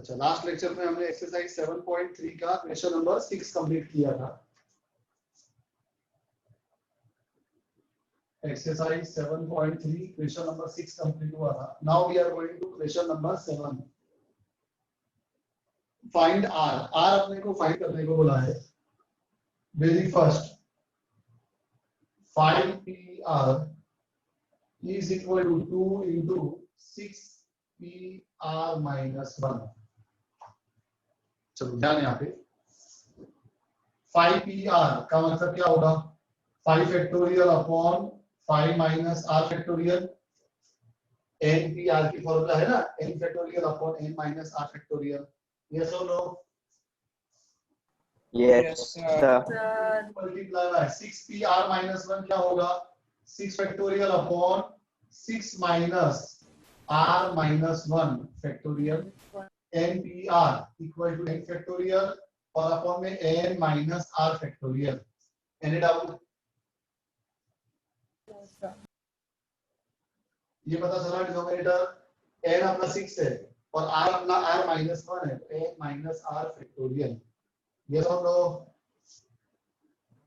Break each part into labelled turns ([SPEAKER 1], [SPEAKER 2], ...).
[SPEAKER 1] अच्छा, last lecture में हमने एक्सरसाइज 7.3 का क्वेश्चन नंबर 6 कंप्लीट किया था। एक्सरसाइज 7.3 क्वेश्चन नंबर 6 कंप्लीट हुआ था। Now we are going to question number 7। Find r. R अपने को फाइंड करने को बोला है। Very first 5PR is equal to 2 into 6PR minus 1। चलो ध्यान यहाँ पे 5PR का मतलब क्या होगा? 5 factorial upon 5 minus r factorial. NPR की फॉर्मूला है ना, n factorial upon n minus r factorial. Yes और no?
[SPEAKER 2] Yes, sir.
[SPEAKER 1] Multiply by 6PR minus 1 क्या होगा? 6 factorial upon 6 minus r minus 1 factorial. NPR equal to n factorial और upon में n minus r factorial. Any doubt? ये पता चला denominator n अपना 6 है और r अपना r माइनस 1 है, n minus r factorial. Yes और no?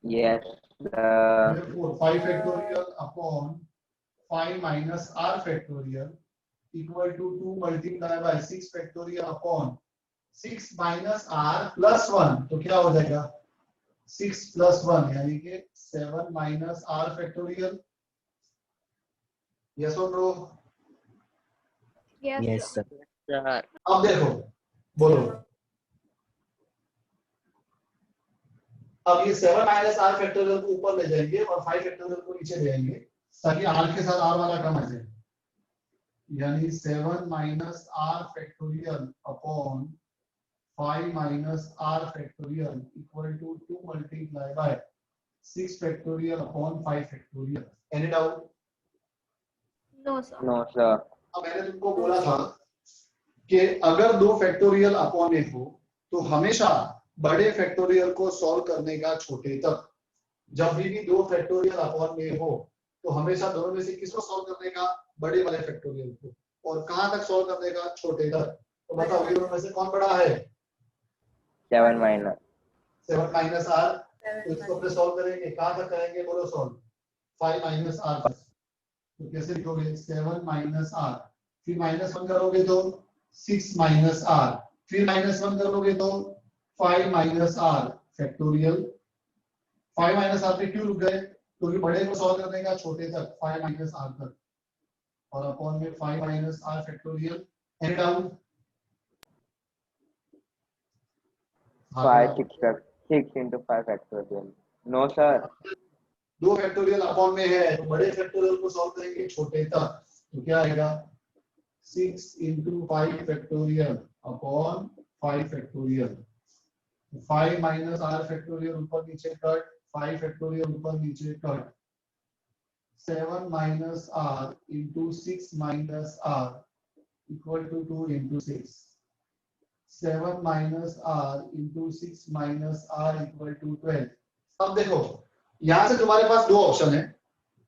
[SPEAKER 2] Yes,
[SPEAKER 1] Therefore 5 factorial upon 5 minus r factorial equal to 2 multiplied by 6 factorial upon 6 minus r plus 1। तो क्या हो जाएगा? 6 plus 1 यानी कि 7 minus r factorial। यस और नो?
[SPEAKER 2] yes, sir.
[SPEAKER 1] अब देखो, बोलो। अब ये 7 माइनस r फैक्टोरियल को ऊपर ले जाएंगे और 5 फैक्टोरियल को नीचे ले आएंगे ताकि r के साथ r वाला कम आ जाए। यानी 7 minus r factorial upon 5 minus r factorial equal to 2 multiply by 6 factorial upon 5 factorial. Any doubt?
[SPEAKER 3] No, sir.
[SPEAKER 2] No, sir.
[SPEAKER 1] अब मैंने तुमको बोला था कि अगर 2 फैक्टोरियल अपॉन में हो तो हमेशा बड़े फैक्टोरियल को सॉल्व करने का छोटे तक। जब भी 2 फैक्टोरियल अपॉन में हो तो हमेशा दोनों में से किसको सॉल्व करने का? बड़े वाले फैक्टोरियल को। और कहां तक सॉल्व करने का? छोटे तक। तो बताओ ये दोनों में से कौन बड़ा है?
[SPEAKER 2] 7 minus.
[SPEAKER 1] 7 minus r। तो इसको अपने सॉल्व करेंगे, कहां तक करेंगे? बोलो सॉल्व। 5 माइनस r तक। तो कैसे लिखोगे? 7 माइनस r, फिर माइनस 1 करोगे तो 6 माइनस r, फिर माइनस 1 करोगे तो 5 minus r factorial. 5 minus r पे क्यों रुक गए? क्योंकि बड़े को सॉल्व करने का छोटे तक 5 माइनस r तक और अपॉन में 5 minus r factorial. Any doubt?
[SPEAKER 2] 6 into 5 factorial. No, sir.
[SPEAKER 1] 2 factorial upon में है तो बड़े फैक्टोरियल को सॉल्व करेंगे छोटे तक। तो क्या आएगा? 6 into 5 factorial upon 5 factorial. 5 minus r factorial ऊपर नीचे कट, 5 फैक्टोरियल ऊपर नीचे cut. 7 minus r into 6 minus r equal to 2 into 6। 7 minus r into 6 minus r equal to 12। अब देखो यहां से तुम्हारे पास दो ऑप्शन है।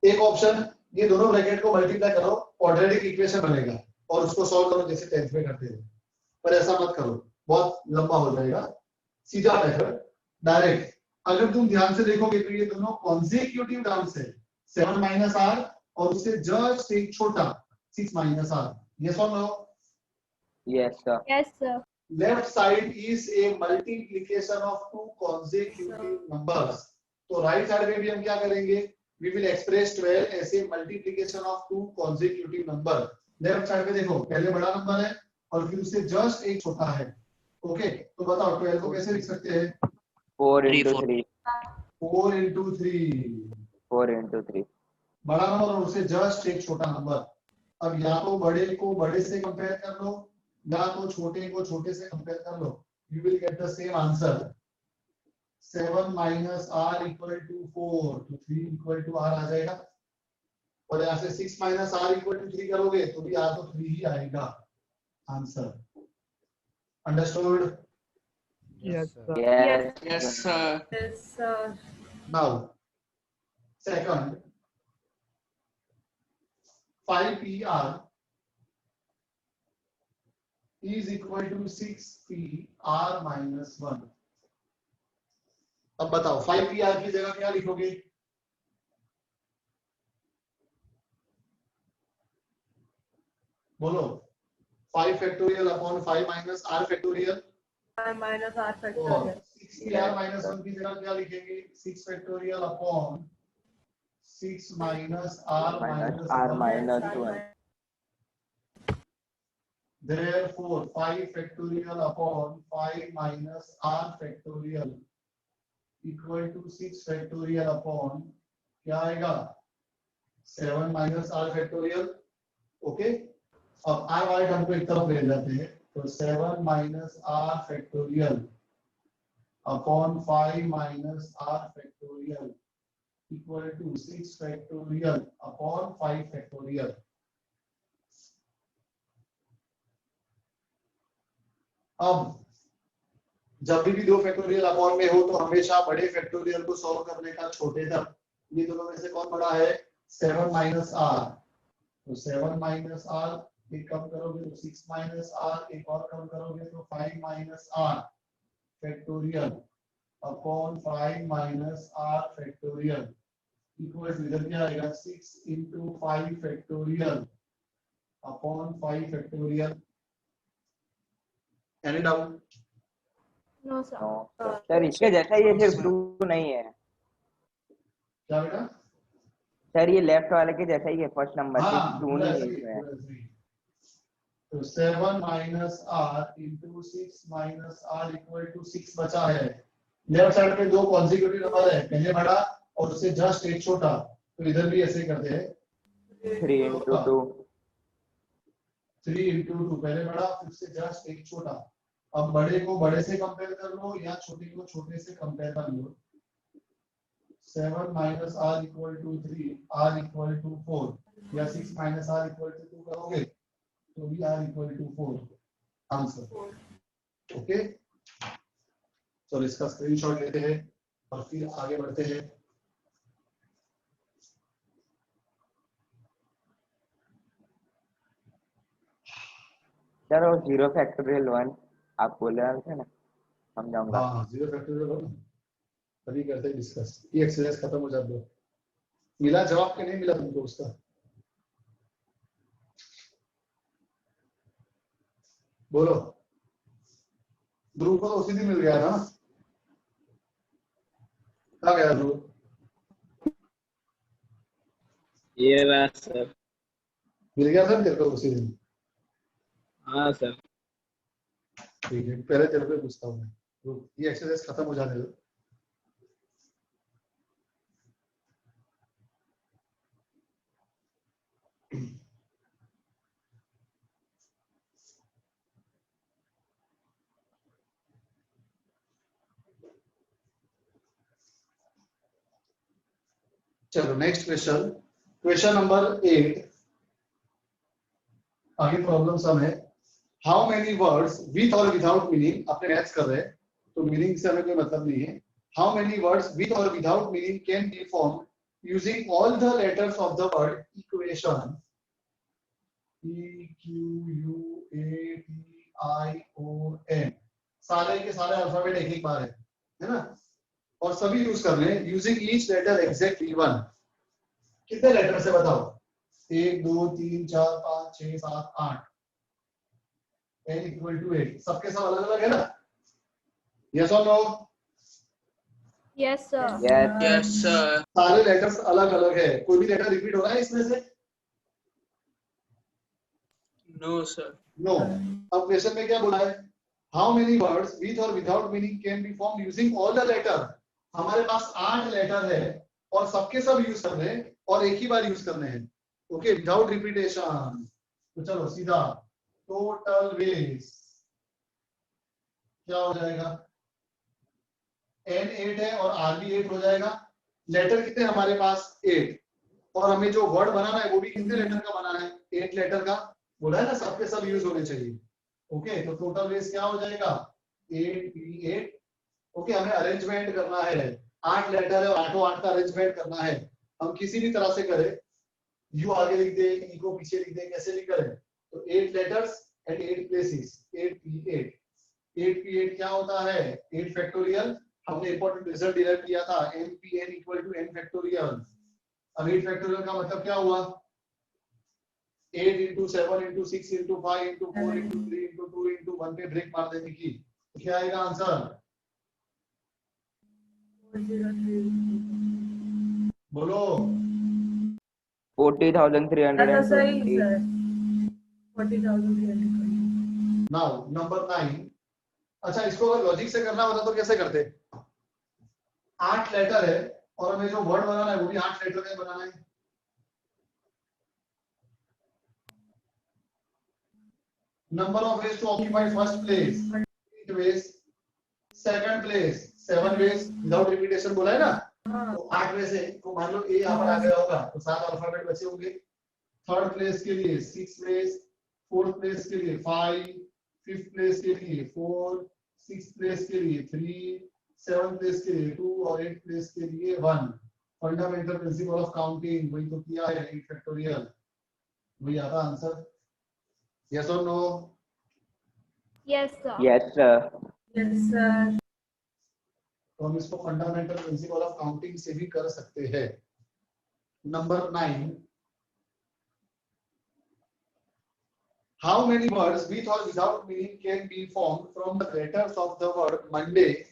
[SPEAKER 1] एक ऑप्शन ये दोनों ब्रैकेट को मल्टीप्लाई करो, क्वाड्रेटिक इक्वेशन बनेगा और उसको सॉल्व करो जैसे 10th में करते थे। पर ऐसा मत करो, बहुत लंबा हो जाएगा। सीधा मेथड डायरेक्ट। अगर तुम ध्यान से देखोगे तो ये दोनों कॉन्सेक्यूटिव टर्म्स है। 7 माइनस r और उससे जस्ट एक छोटा 6 माइनस r। यस और no?
[SPEAKER 2] Yes, sir.
[SPEAKER 3] Yes, sir.
[SPEAKER 1] Left side is a multiplication of two consecutive numbers। तो राइट साइड में भी हम क्या करेंगे? We will express 12 as a multiplication of two consecutive number। Left side में देखो पहले बड़ा नंबर है और फिर उससे जस्ट एक छोटा है। ओके, तो बताओ 12 को कैसे लिख सकते हैं?
[SPEAKER 2] 4 into 3.
[SPEAKER 1] 4 into 3।
[SPEAKER 2] 4 into 3.
[SPEAKER 1] बड़ा नंबर और उससे जस्ट एक छोटा नंबर। अब या तो बड़े को बड़े से कंपेयर कर लो या तो छोटे को छोटे से कंपेयर कर लो। You will get the same answer. 7 minus r equal to 4 तो 3 इक्वल टू r आ जाएगा। और यहाँ से 6 माइनस r इक्वल टू 3 करोगे तो भी r तो 3 ही आएगा answer. Understood?
[SPEAKER 4] Yes, sir.
[SPEAKER 2] Yes,
[SPEAKER 5] Yes, sir.
[SPEAKER 3] Yes, sir.
[SPEAKER 1] Now second 5PR is equal to 6pr minus 1। अब बताओ 5pr की जगह क्या लिखोगे? बोलो 5 factorial upon 5 minus r factorial,
[SPEAKER 3] 5 minus r
[SPEAKER 1] और
[SPEAKER 3] factorial.
[SPEAKER 1] 6pr माइनस 1 की जगह क्या लिखेंगे? 6 factorial upon 6 minus r minus
[SPEAKER 2] r
[SPEAKER 1] 1।
[SPEAKER 2] minus
[SPEAKER 3] R
[SPEAKER 2] 1.
[SPEAKER 1] Therefore 5 factorial upon 5 minus r factorial equal to 6 factorial upon क्या आएगा? 7 माइनस r factorial। ओके, अब r वाले term को एक तरफ ले जाते हैं, तो 7 minus r factorial upon 5 minus r factorial equal to 6 factorial upon 5 factorial। अब जब भी दो फैक्टोरियल अपॉन में हो तो हमेशा बड़े फैक्टोरियल को सॉल्व करने का छोटे तक। ये दोनों में से कौन बड़ा है? 7 माइनस r, तो 7 माइनस r एक कम करोगे तो 6 माइनस r, एक और कम करोगे तो 5 minus r factorial upon 5 minus r factorial equal to इधर क्या आएगा? 6 into 5 factorial upon 5 factorial. Any doubt?
[SPEAKER 3] No, sir.
[SPEAKER 2] No. Sir इसके जैसा ये सिर्फ 2 नहीं है
[SPEAKER 1] क्या बेटा?
[SPEAKER 2] सर, ये लेफ्ट वाले के जैसा ही है, फर्स्ट नंबर
[SPEAKER 1] हाँ,
[SPEAKER 2] सिर्फ 2 नहीं है इसमें।
[SPEAKER 1] तो 7 minus r into 6 minus r equal to 6 बचा है। लेफ्ट साइड पे दो कॉन्जिक्यूटिव नंबर है, पहले बड़ा और उससे जस्ट एक छोटा, तो इधर भी ऐसे करते हैं
[SPEAKER 2] 3 into 2।
[SPEAKER 1] 3 into 2, पहले बड़ा फिर से जस्ट एक छोटा। अब बड़े को बड़े से कंपेयर कर लो या छोटे को छोटे से कंपेयर कर लो। 7 minus r equal to 3, r equal to 4 या 6 माइनस r इक्वल टू 2 करोगे तो भी r equal to 4 answer. Okay, चलो इसका स्क्रीनशॉट लेते हैं और फिर आगे बढ़ते हैं।
[SPEAKER 2] सर वो 0 फैक्टोरियल 1 आप बोल रहे थे ना, समझाऊंगा।
[SPEAKER 1] हाँ, 0 फैक्टोरियल अभी करते हैं डिस्कस। ये एक्सरसाइज खत्म हो जाए। मिला जवाब के नहीं मिला तुमको उसका? बोलो। ध्रुव को तो उसी दिन मिल गया था ना? कहाँ गया ध्रुव?
[SPEAKER 5] ये बात सर।
[SPEAKER 1] मिल गया था तेरे को उसी दिन?
[SPEAKER 5] हाँ सर।
[SPEAKER 1] ठीक है, पहले तेरे को पूछता हूँ मैं। ये एक्सरसाइज खत्म हो जाने दो। चलो नेक्स्ट क्वेश्चन, क्वेश्चन नंबर 8। आगे प्रॉब्लम सम है, हाउ मेनी वर्ड्स विथ और विदाउट मीनिंग, अपने मैथ्स कर रहे हैं तो मीनिंग से हमें कोई मतलब नहीं है। हाउ मेनी वर्ड्स विथ और without meaning can be form using all the letters of the word equation, E Q U A T I O N, सारे के सारे अल्फाबेट एक एक बार है ना, और सभी यूज कर रहे हैं यूजिंग ईच लेटर एग्जैक्टली 1। कितने लेटर से बताओ? 1 2 3 4 5 6 7 8, n इक्वल टू 8। सबके सब अलग अलग है ना? यस और no?
[SPEAKER 3] Yes, sir.
[SPEAKER 5] Yes sir.
[SPEAKER 1] सारे लेटर्स अलग अलग है, कोई भी लेटर रिपीट हो रहा है इसमें से?
[SPEAKER 5] No sir.
[SPEAKER 1] नो। अब क्वेश्चन में क्या बोला है? हाउ मेनी वर्ड्स विथ और without meaning can be form using all the letter. हमारे पास 8 लेटर है और सबके सब यूज करने हैं और एक ही बार यूज करने हैं। Okay, without repetition. तो चलो सीधा टोटल वेज क्या हो जाएगा? n 8 है और r भी 8 हो जाएगा। लेटर कितने हमारे पास? 8, और हमें जो वर्ड बनाना है वो भी कितने लेटर का बनाना है? 8 लेटर का। बोला है ना सबके सब यूज होने चाहिए। ओके, तो टोटल वेज क्या हो जाएगा? 8p8। ओके, हमें अरेंजमेंट करना है, 8 लेटर है और 8 का अरेंजमेंट करना है। हम किसी भी तरह से करें, यू आगे लिख दे, ई को पीछे लिख दे, कैसे भी करें। तो 8 letters at 8 places 8p8 8p8 क्या होता है 8 फैक्टोरियल हमने इंपॉर्टेंट रिजल्ट डिराइव किया था npn equal to n factorial अब 8 फैक्टोरियल का मतलब क्या हुआ 8 into 7 into 6 into 5 into 4 into 3 into 2 into 1 पे ब्रेक मार देने की तो क्या आएगा आंसर
[SPEAKER 3] 403
[SPEAKER 1] बोलो
[SPEAKER 2] 40,320
[SPEAKER 3] सही सर 40,320
[SPEAKER 1] नाउ नंबर 9 अच्छा इसको अगर लॉजिक से करना होता तो कैसे करते 8 लेटर है और हमें जो वर्ड बनाना है वो भी 8 लेटर में बनाना है number of ways to occupy first place 8 ways second place 7 ways without repetition बोला है ना तो 8 में से को मान लो ए यहाँ पर आ गया होगा तो 7 अल्फाबेट बचे होंगे थर्ड प्लेस के लिए 6 ways फोर्थ प्लेस के लिए 5 फिफ्थ प्लेस के लिए 4 सिक्स्थ प्लेस के लिए 3 सेवंथ प्लेस के लिए 2 और 8th प्लेस के लिए 1 फंडामेंटल प्रिंसिपल ऑफ काउंटिंग वही तो किया है 8 फैक्टोरियल वही आता answer yes or no
[SPEAKER 3] Yes sir.
[SPEAKER 2] Yes, sir.
[SPEAKER 3] Yes sir.
[SPEAKER 1] तो हम इसको फंडामेंटल प्रिंसिपल ऑफ काउंटिंग से भी कर सकते हैं number 9 how many words with or without meaning can be formed from the letters of the word Monday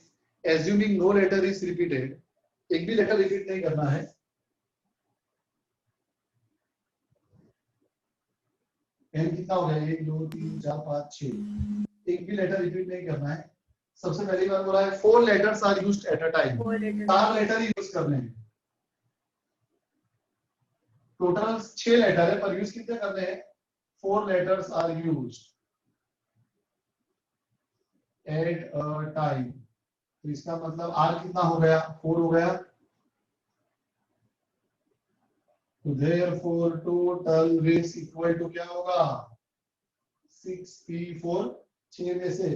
[SPEAKER 1] assuming no letter is repeated एक भी लेटर रिपीट नहीं करना है एन कितना हो गया 1 2 3 4 5 6 एक भी लेटर रिपीट नहीं करना है सबसे पहली बार बोला है 4 letters are used at a time 4 letter ही यूज करने हैं टोटल 6 लेटर है पर यूज कितने करने हैं 4 letters are used at a time तो इसका मतलब आर कितना हो गया 4 हो गया तो therefore total ways equal to क्या होगा 6p4 6 में से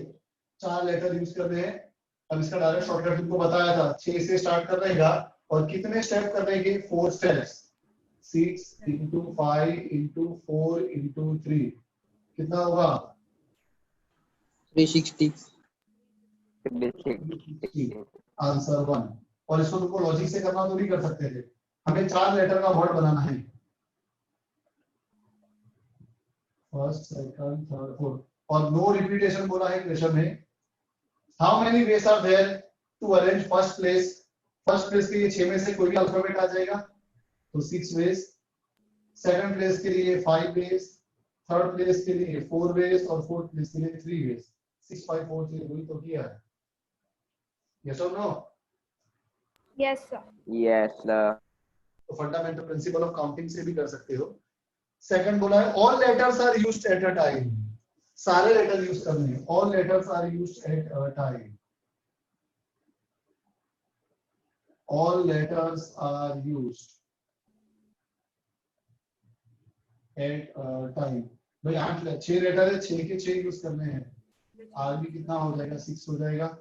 [SPEAKER 1] 4 लेटर यूज कर रहे हैं अब इसका डायरेक्ट शॉर्टकट तुमको बताया था 6 से स्टार्ट कर रहेगा और कितने स्टेप करने के 4 स्टेप्स 6 into 5 into 4 into 3 कितना होगा
[SPEAKER 5] 360
[SPEAKER 1] आंसर 1 और इसको तुमको लॉजिक से करना तो नहीं कर सकते थे हमें 4 लेटर का वर्ड बनाना है फर्स्ट सेकंड थर्ड फोर्थ और नो रिपीटेशन बोला है क्वेश्चन में how many ways are there to arrange first place के लिए 6 में से कोई भी अल्फाबेट आ जाएगा तो 6 वेज सेकंड प्लेस के लिए 5 वेज थर्ड प्लेस के लिए 4 वेज और फोर्थ प्लेस के लिए 3 वेज 6 5 4 3 वही तो किया है यस और no
[SPEAKER 3] Yes sir.
[SPEAKER 2] Yes, sir.
[SPEAKER 1] तो फंडामेंटल प्रिंसिपल ऑफ काउंटिंग से भी कर सकते हो सेकंड बोला है all letters are used at a time सारे लेटर यूज करने हैं all letters are used at a time all letters are used at a time भाई 6 लेटर है 6 के 6 यूज करने हैं आर भी कितना हो जाएगा 6 हो जाएगा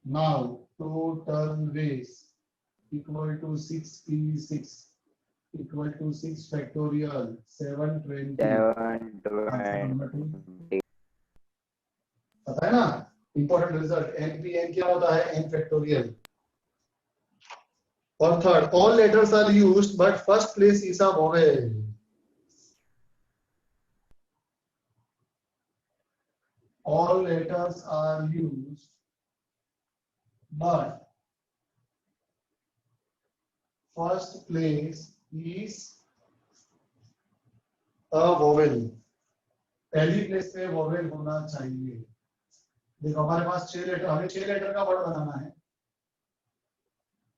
[SPEAKER 1] now total ways equal to 6p6 equal to 6 factorial 720 पता है ना इंपॉर्टेंट रिजल्ट npn क्या होता है n factorial और third all letters are used but first place is a vowel all letters are used but first place is a vowel पहली place पे vowel होना चाहिए देखो हमारे पास 6 लेटर हमें 6 लेटर का वर्ड बनाना है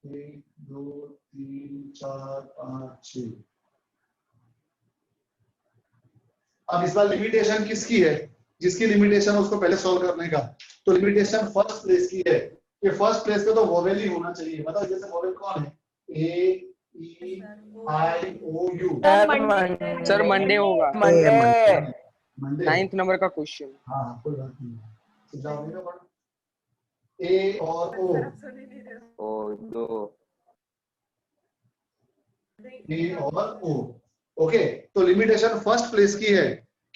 [SPEAKER 1] 1 2 3 4 5 6 अब इस बार लिमिटेशन किसकी है जिसकी लिमिटेशन है उसको पहले सॉल्व करने का तो लिमिटेशन फर्स्ट प्लेस की है कि फर्स्ट प्लेस पे तो वोवेल ही होना चाहिए मतलब जैसे वोवेल कौन है ए ई आई ओ यू
[SPEAKER 5] सर मंडे होगा
[SPEAKER 2] मंडे
[SPEAKER 5] 9th नंबर का क्वेश्चन
[SPEAKER 1] हाँ कोई बात नहीं जवाब देना पड़ा ए और ओ
[SPEAKER 2] ओ दो
[SPEAKER 1] ए और ओ ओके तो लिमिटेशन फर्स्ट प्लेस की है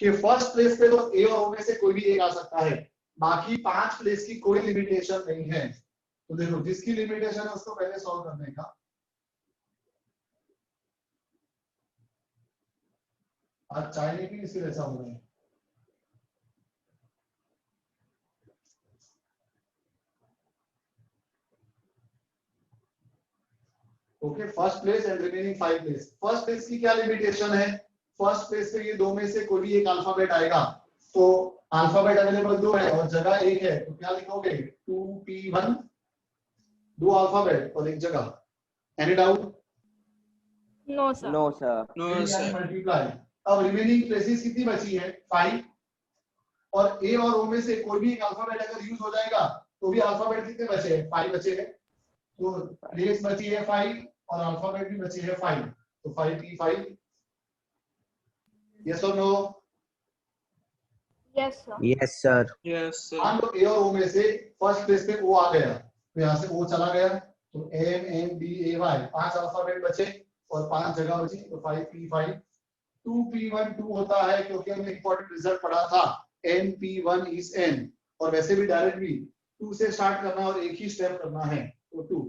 [SPEAKER 1] कि फर्स्ट प्लेस पे तो ए और ओ में से कोई भी एक आ सकता है, बाकी 5 प्लेस की कोई लिमिटेशन नहीं है। तो देखो जिसकी लिमिटेशन है उसको पहले सॉल्व करने का। आज चाय नहीं पी इसलिए ऐसा हो रहा है। Okay, first place and remaining 5 place. First place की क्या लिमिटेशन है? फर्स्ट प्लेस पे ये दो में से कोई भी एक अल्फाबेट आएगा, तो अल्फाबेट अवेलेबल 2 है और जगह 1 है, तो क्या लिखोगे 2p1, 2 अल्फाबेट और 1 जगह। Any doubt?
[SPEAKER 3] No, sir.
[SPEAKER 2] No sir.
[SPEAKER 5] No sir.
[SPEAKER 1] Multiply. अब रिमेनिंग प्लेसेस कितनी बची है? 5, और ए और ओ में से कोई भी एक अल्फाबेट अगर यूज हो जाएगा तो भी अल्फाबेट कितने बचे हैं? 5 बचे हैं। तो प्लेस बची है 5 और अल्फाबेट भी बची है 5, तो 5p5। यस और no?
[SPEAKER 3] Yes, sir.
[SPEAKER 4] Yes, sir.
[SPEAKER 5] Yes
[SPEAKER 1] मान लो ए और ओ में से फर्स्ट प्लेस पे ओ आ गया, तो यहाँ से ओ चला गया, तो M N D A Y 5 alphabet बचे और 5 जगह बची, तो 5p5। 2p1 2 होता है क्योंकि हमने इंपॉर्टेंट रिजल्ट पढ़ा था np1 is n, और वैसे भी डायरेक्ट भी 2 से स्टार्ट करना और एक ही स्टेप करना है, तो 2।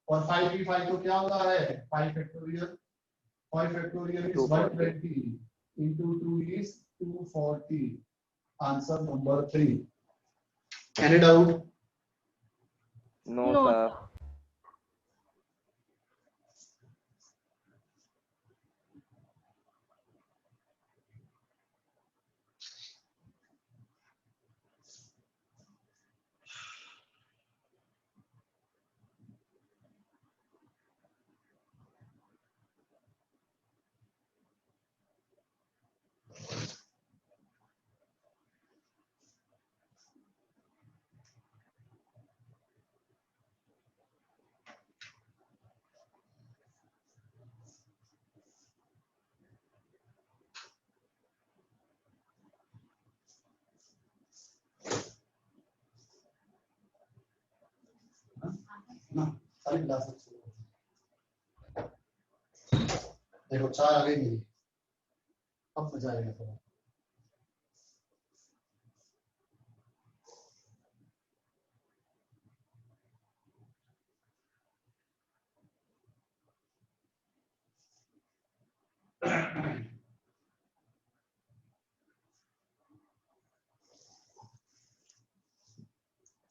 [SPEAKER 1] और 5p5 तो क्या होता है? 5 factorial. 5 factorial is 120 into 2 is 240। Answer number 3। Any doubt?
[SPEAKER 2] No
[SPEAKER 3] No,
[SPEAKER 2] sir.
[SPEAKER 3] sir.
[SPEAKER 1] ना सारी क्लास देखो चाय आ गई मेरी, अब मजा आएगा थोड़ा।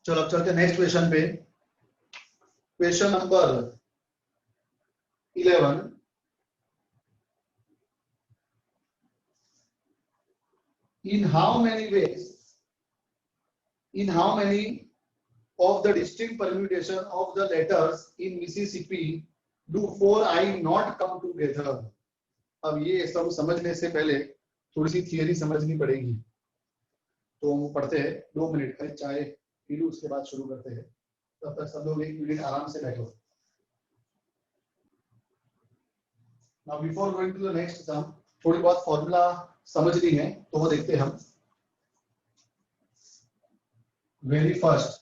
[SPEAKER 1] चलो अब चलते नेक्स्ट क्वेश्चन पे। Question number 11। In how many of the distinct permutation of the letters in Mississippi do 4 I not come together? अब ये सब समझने से पहले थोड़ी सी थियरी समझनी पड़ेगी, तो हम पढ़ते हैं। 2 मिनट खाली चाय पी लूं, उसके बाद शुरू करते हैं। तब तक सब लोग 1 मिनट आराम से बैठो। Now before going to the next sum, थोड़ी बहुत फॉर्मूला समझनी है, तो वो देखते हैं हम। Very first,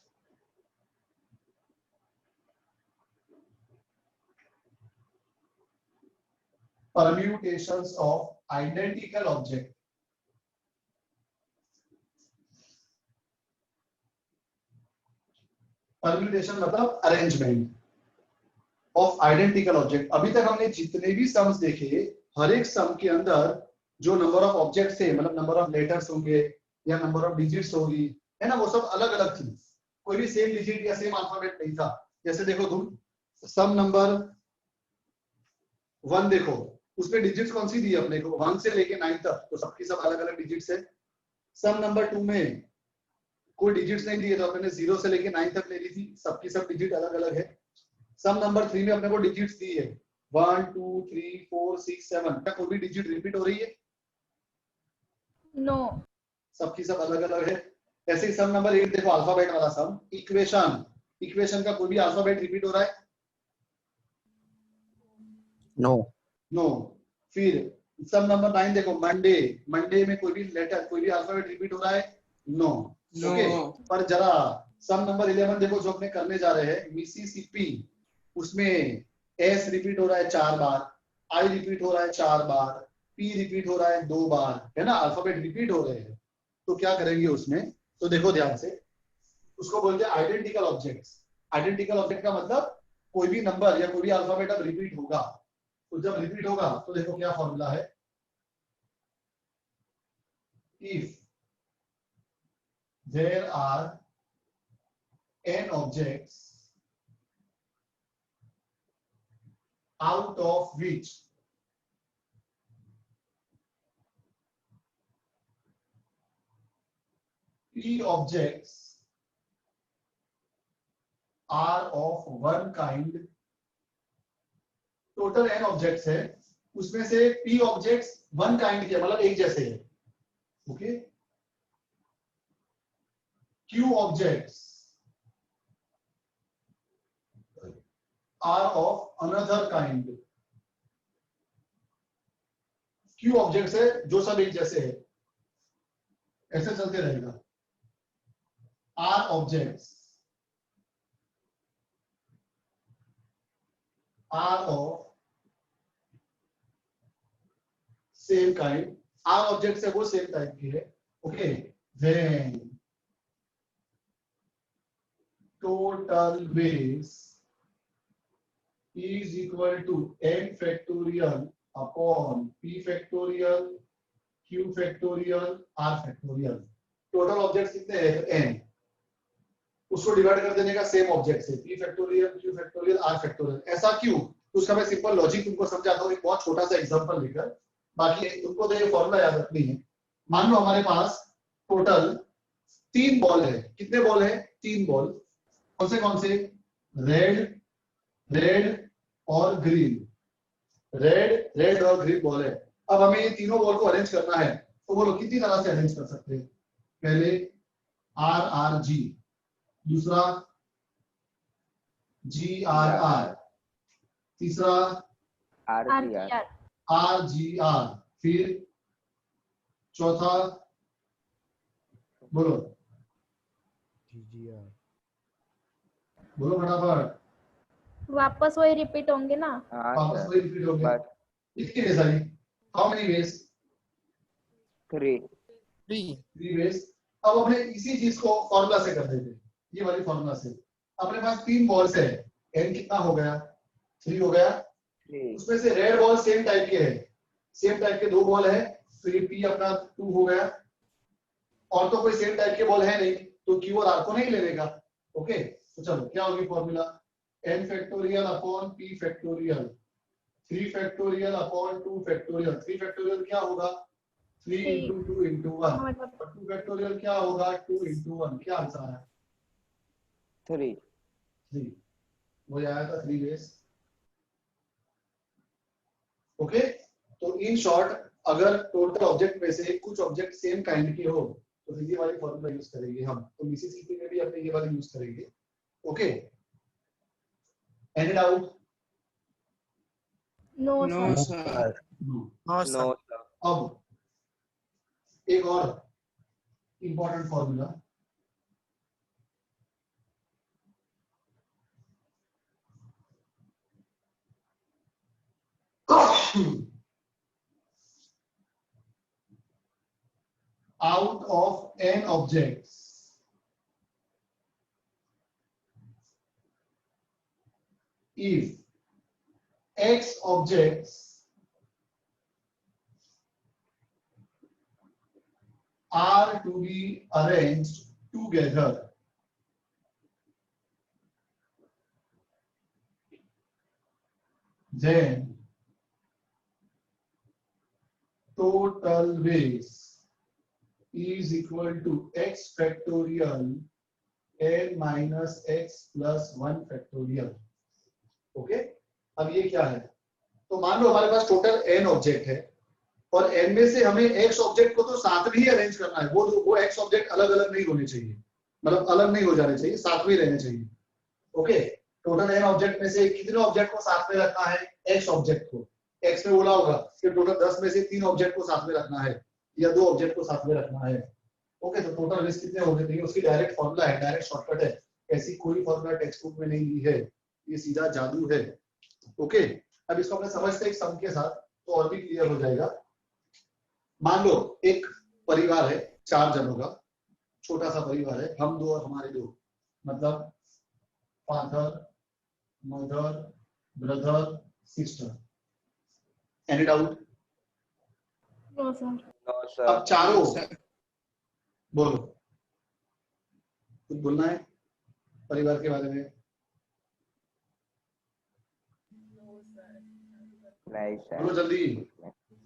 [SPEAKER 1] permutations of identical object। Permutation मतलब अरेंजमेंट ऑफ आइडेंटिकल ऑब्जेक्ट। अभी तक हमने जितने भी सम्स देखे, हर एक सम के अंदर जो नंबर ऑफ ऑब्जेक्ट्स थे, मतलब नंबर ऑफ लेटर्स होंगे या नंबर ऑफ डिजिट्स होगी, है ना, वो सब अलग अलग थी। कोई भी सेम डिजिट या सेम अल्फाबेट नहीं था। जैसे देखो तुम सम नंबर 1 देखो, उसमें डिजिट्स कौन सी दी है अपने को? 1 से लेके 9 तक, तो सबकी सब अलग अलग डिजिट्स है। सम नंबर 2 में कोई डिजिट्स नहीं दिए, तो अपने 0 से लेके 9 तक ले ली थी, सबकी सब डिजिट अलग अलग है। सम नंबर 3 में अपने को डिजिट्स दी है 1 2 3 4 6 7। क्या कोई भी डिजिट रिपीट हो रही है?
[SPEAKER 3] No.
[SPEAKER 1] सबकी सब अलग अलग है। ऐसे ही सम नंबर 8 देखो, अल्फाबेट वाला सम। इक्वेशन का कोई भी अल्फाबेट रिपीट हो रहा है?
[SPEAKER 4] No.
[SPEAKER 1] नो। फिर सम नंबर 9 देखो, मंडे में कोई भी लेटर, कोई भी अल्फाबेट रिपीट हो रहा है? नो। ओके, पर जरा सम नंबर 11 देखो, जो अपने करने जा रहे हैं, मिसिसिपी, उसमें एस रिपीट हो रहा है 4 बार, आई रिपीट हो रहा है 4 बार, P रिपीट हो रहा है 2 बार, है ना, अल्फाबेट रिपीट हो रहे हैं, तो क्या करेंगे उसमें, तो देखो ध्यान से, उसको बोलते हैं आइडेंटिकल ऑब्जेक्ट्स। आइडेंटिकल ऑब्जेक्ट का मतलब कोई भी नंबर या कोई भी अल्फाबेट अब रिपीट होगा, तो जब रिपीट होगा तो देखो क्या फॉर्मूला है, if there are n objects out of which p objects are of one kind, total n objects है, उसमें से p ऑब्जेक्ट्स वन काइंड के मतलब एक जैसे है, okay, q objects are of another kind, q objects है जो सब एक जैसे है, ऐसे चलते रहेगा, r objects are of same kind, r objects है वो सेम टाइप की है, okay, then total base is equal to n factorial upon p factorial q factorial r factorial। Total objects कितने हैं, n, उसको डिवाइड कर देने का सेम ऑब्जेक्ट से, p factorial q factorial r factorial. ऐसा क्यों, तो उसका मैं सिंपल लॉजिक तुमको समझाता हूँ एक बहुत छोटा सा एग्जांपल लेकर, बाकी तुमको तो ये फॉर्मूला याद रखनी है। मान लो हमारे पास टोटल 3 बॉल है, कितने बॉल है, 3 बॉल, कौन से, रेड, रेड और ग्रीन, रेड, रेड और ग्रीन बॉल है। अब हमें ये तीनों बॉल को अरेंज करना है, तो बोलो कितनी तरह से अरेंज कर सकते हैं, पहले आर आर जी, दूसरा जी आर आर, तीसरा
[SPEAKER 2] RGR
[SPEAKER 1] आर जी आर, फिर चौथा बोलो
[SPEAKER 4] GGR
[SPEAKER 1] बोलो फटाफट,
[SPEAKER 3] वापस वही रिपीट होंगे ना।
[SPEAKER 2] हाँ
[SPEAKER 1] वापस
[SPEAKER 2] सर
[SPEAKER 1] वही रिपीट हो गया,
[SPEAKER 2] बस
[SPEAKER 1] कितनी वेज आई, हाउ मेनी वेज,
[SPEAKER 2] 3
[SPEAKER 1] 3 वेज। अब अपने इसी चीज को फॉर्मूला से कर देते हैं, ये वाली फॉर्मूला से, अपने पास 3 बॉल्स है, n कितना हो गया, 3 हो गया,
[SPEAKER 2] 3
[SPEAKER 1] उसमें से रेड बॉल सेम टाइप के है, सेम टाइप के 2 बॉल है, तो ये p अपना 2 हो गया, और तो कोई सेम टाइप के बॉल है नहीं, तो q और r को नहीं लेने का, ओके। तो चलो क्या होगी formula, n factorial upon p factorial, 3 factorial upon 2 factorial, 3 factorial क्या होगा, 3 into 2 into 1, और 2 फैक्टोरियल क्या होगा, 2 into 1, क्या आंसर आया,
[SPEAKER 2] 3
[SPEAKER 1] वो आया था 3 वेज, ओके। तो इन शॉर्ट अगर टोटल ऑब्जेक्ट में से कुछ ऑब्जेक्ट सेम काइंड के हो तो फिर ये वाली फॉर्मूला यूज करेंगे हम, तो मिसिसिपी में भी अपने ये वाली यूज करेंगे, okay. Any doubt,
[SPEAKER 3] no
[SPEAKER 5] no
[SPEAKER 3] sir.
[SPEAKER 5] Sir
[SPEAKER 2] no sir
[SPEAKER 1] अब एक और important formula, out of n objects if x objects are to be arranged together, then total base is equal to x factorial n minus x plus 1 factorial, okay. अब ये क्या है, तो मान लो हमारे पास टोटल n ऑब्जेक्ट है और n में से हमें x ऑब्जेक्ट को तो साथ में ही अरेंज करना है, वो x ऑब्जेक्ट अलग अलग नहीं होने चाहिए, मतलब अलग नहीं हो जाने चाहिए, साथ में ही रहने चाहिए, ओके। टोटल n ऑब्जेक्ट में से कितने ऑब्जेक्ट को साथ में रखना है, x ऑब्जेक्ट को, x में बोला होगा कि टोटल 10 में से 3 ऑब्जेक्ट को साथ में रखना है या 2 ऑब्जेक्ट को साथ में रखना है, ओके। तो टोटल बेस कितने हो गए, उसकी डायरेक्ट फॉर्मूला है, डायरेक्ट शॉर्टकट है, ऐसी कोई फॉर्मूला टेक्स्ट बुक में नहीं ली है, ये सीधा जादू है, ओके। अब इसको अपने समझते एक सम के साथ तो और भी क्लियर हो जाएगा, मान लो एक परिवार है 4 जनों का, छोटा सा परिवार है, हम 2 और हमारे 2, मतलब father, mother, brother, sister. Any doubt?
[SPEAKER 3] No sir.
[SPEAKER 2] No
[SPEAKER 1] अब
[SPEAKER 2] सर।
[SPEAKER 1] चारों बोलो, कुछ बोलना है परिवार के बारे में?
[SPEAKER 2] नहीं
[SPEAKER 1] बोलो
[SPEAKER 2] सर।
[SPEAKER 1] जल्दी।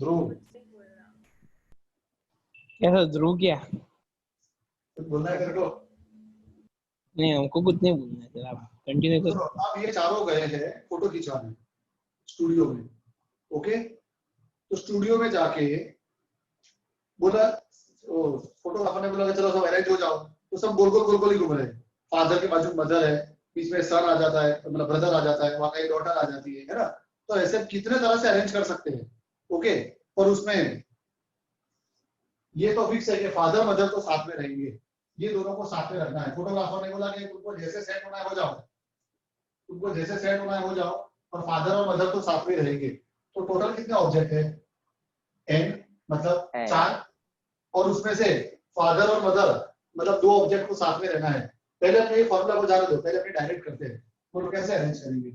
[SPEAKER 1] ध्रुव,
[SPEAKER 4] क्या सर ध्रुव क्या?
[SPEAKER 1] कुछ बोलना है तेरे को?
[SPEAKER 4] नहीं हमको कुछ नहीं बोलना है सर, आप कंटिन्यू
[SPEAKER 1] सुनो,
[SPEAKER 4] करो।
[SPEAKER 1] अब ये चारों गए हैं फोटो खिंचवाने स्टूडियो में। ओके, तो स्टूडियो में जाके बोला, फोटोग्राफर ने बोला चलो सब अरेंज हो जाओ, तो सब गोल गोल गोल गोल ही घूम रहे हैं। फादर के बाजू मदर है, बीच में सन आ जाता है, मतलब ब्रदर आ जाता है, वहां कहीं डॉटर आ जाती है ना। तो ऐसे कितने तरह से अरेंज कर सकते हैं। ओके, और उसमें ये तो फिक्स है कि फादर मदर तो साथ में रहेंगे, ये दोनों को साथ में रखना है। फोटोग्राफर ने बोला कि तुमको जैसे सेट होना है हो जाओ, तुमको जैसे सेट होना है हो जाओ, और फादर और मदर तो साथ में रहेंगे। तो टोटल कितने ऑब्जेक्ट है? एन, मतलब 4, और उसमें से फादर और मदर मतलब 2 ऑब्जेक्ट को साथ में रहना है। पहले अपने ये फॉर्मूला को जाने दो, पहले अपने डायरेक्ट करते हैं। तो कैसे अरेंज करेंगे?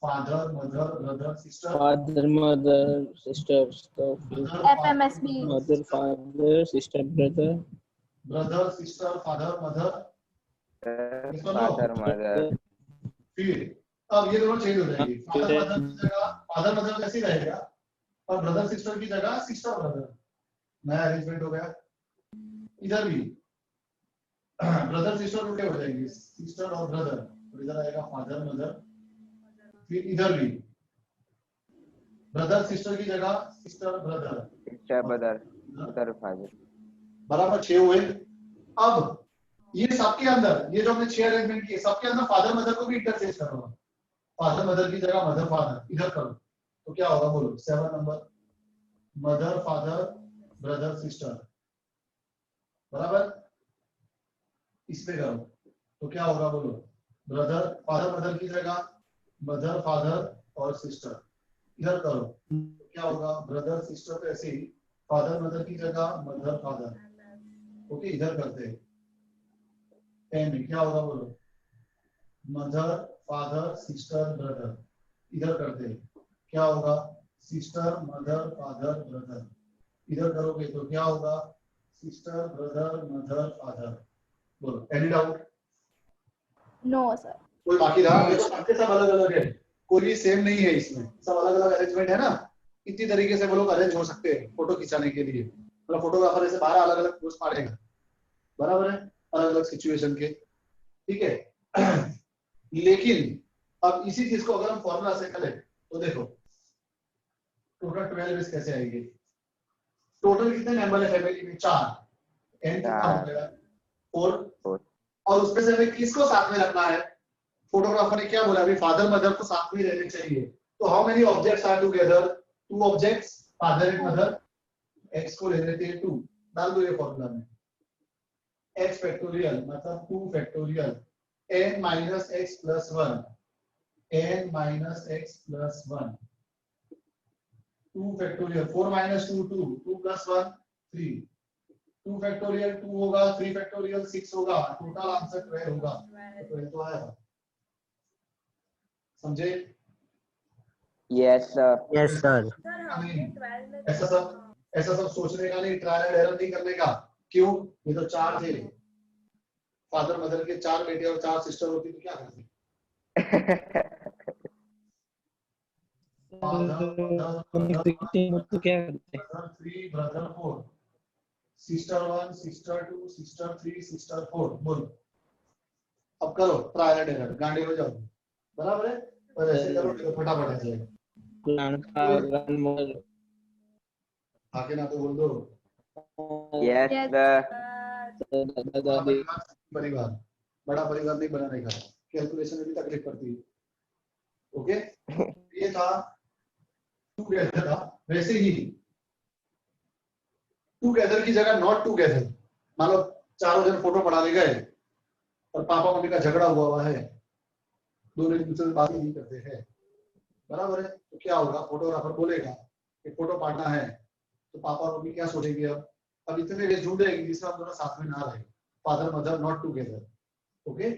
[SPEAKER 1] Father, mother, brother, sister,
[SPEAKER 4] father mother sister,
[SPEAKER 3] FMSB।
[SPEAKER 4] Mother father sister brother,
[SPEAKER 1] brother, sister, father, mother,
[SPEAKER 2] father mother.
[SPEAKER 1] फिर अब ये दोनों चेंज हो जाएंगे। फादर मदर की जगह फादर मदर कैसी रहेगा, और ब्रदर सिस्टर की जगह सिस्टर ब्रदर। नया अरेंजमेंट हो गया। इधर भी ब्रदर सिस्टर उल्टे हो जाएंगे, सिस्टर और ब्रदर, और इधर आएगा फादर मदर। फिर इधर भी ब्रदर सिस्टर की जगह sister brother,
[SPEAKER 2] sister brother, mother father.
[SPEAKER 1] बराबर 6 हुए। अब ये सबके अंदर, ये जो हमने 6 अरेंजमेंट किए, सबके अंदर फादर मदर को भी इंटरचेंज करो। फादर मदर की जगह मदर फादर इधर करो, तो क्या होगा बोलो? 7 number, mother father brother sister, बराबर। इसमें करो तो क्या होगा बोलो? ब्रदर फादर मदर की जगह मदर फादर और सिस्टर। इधर करो तो क्या होगा? ब्रदर सिस्टर, तो ऐसे ही फादर मदर की जगह मदर फादर। ओके, इधर करते हैं। 10 में क्या होगा बोलो? Mother father sister brother. इधर करते हैं, क्या होगा? Sister mother father brother. इधर करोगे तो क्या होगा? Sister brother mother father. बोलो, एनी डाउट?
[SPEAKER 3] No sir.
[SPEAKER 1] कोई बाकी रहा? देखो सबके सब अलग अलग है, कोई सेम नहीं है इसमें, सब अलग अलग अरेंजमेंट है ना। इतनी तरीके से वो लोग अरेंज हो सकते हैं फोटो खिंचाने के लिए। मतलब फोटोग्राफर ऐसे 12 अलग अलग पोज पाड़ेगा, बराबर है, अलग अलग सिचुएशन के। ठीक है लेकिन अब इसी चीज को अगर हम फॉर्मूला से करें तो देखो टोटल 12 कैसे आएंगे? टोटल कितने मेंबर है फैमिली में? 4। एन कितना हो गया? 4। और उसमें से हमें किसको साथ में रखना है? फोटोग्राफर ने क्या बोला अभी? फादर मदर को साथ में रहने चाहिए। तो how many objects are together? 2 objects, father and mother. X को ले लेते हैं 2, डाल दो ये फॉर्मूला में। x फैक्टोरियल मतलब 2 factorial n minus x plus 1, n minus x plus 1, 2 factorial 4 minus 2 2, 2 plus 1 3, 2 factorial 2 होगा, 3 फैक्टोरियल 6 होगा, टोटल आंसर 12 होगा। तो 12 तो आएगा, समझे?
[SPEAKER 2] Yes sir.
[SPEAKER 4] Yes sir.
[SPEAKER 1] ऐसा सब सोचने का नहीं, ट्रायल एंड एरर नहीं करने का। क्यों? ये तो 4 थे, फादर मदर के 4 बेटे और 4 सिस्टर होती तो क्या करते?
[SPEAKER 4] तो क्या करते?
[SPEAKER 1] Brother 3 brother 4, sister 1 sister 2 sister 3 sister 4। बोलो, अब करो ट्रायल एंड एरर, गांडे हो जाओ, बराबर है। और ऐसे करोगे तो फटाफट आ जाएगा। आके ना तो बोल दो।
[SPEAKER 2] Yes
[SPEAKER 3] Yes.
[SPEAKER 2] सर।
[SPEAKER 1] परिवार, बड़ा परिवार नहीं बनाने का, कैलकुलेशन में भी तकलीफ पड़ती है। ओके, ये था टुगेदर था। वैसे ही टुगेदर की जगह नॉट टुगेदर। मान लो चारों जन फोटो पढ़ाने गए और पापा मम्मी का झगड़ा हुआ है, दोनों एक दूसरे से बात नहीं करते हैं, बराबर है। तो क्या होगा? फोटोग्राफर बोलेगा कि फोटो पाड़ना है तो पापा मम्मी क्या सोचेंगे अब इतने वेज ढूंढ रहेंगे जिसमें हम दोनों साथ में ना रहे, father mother not together. Okay,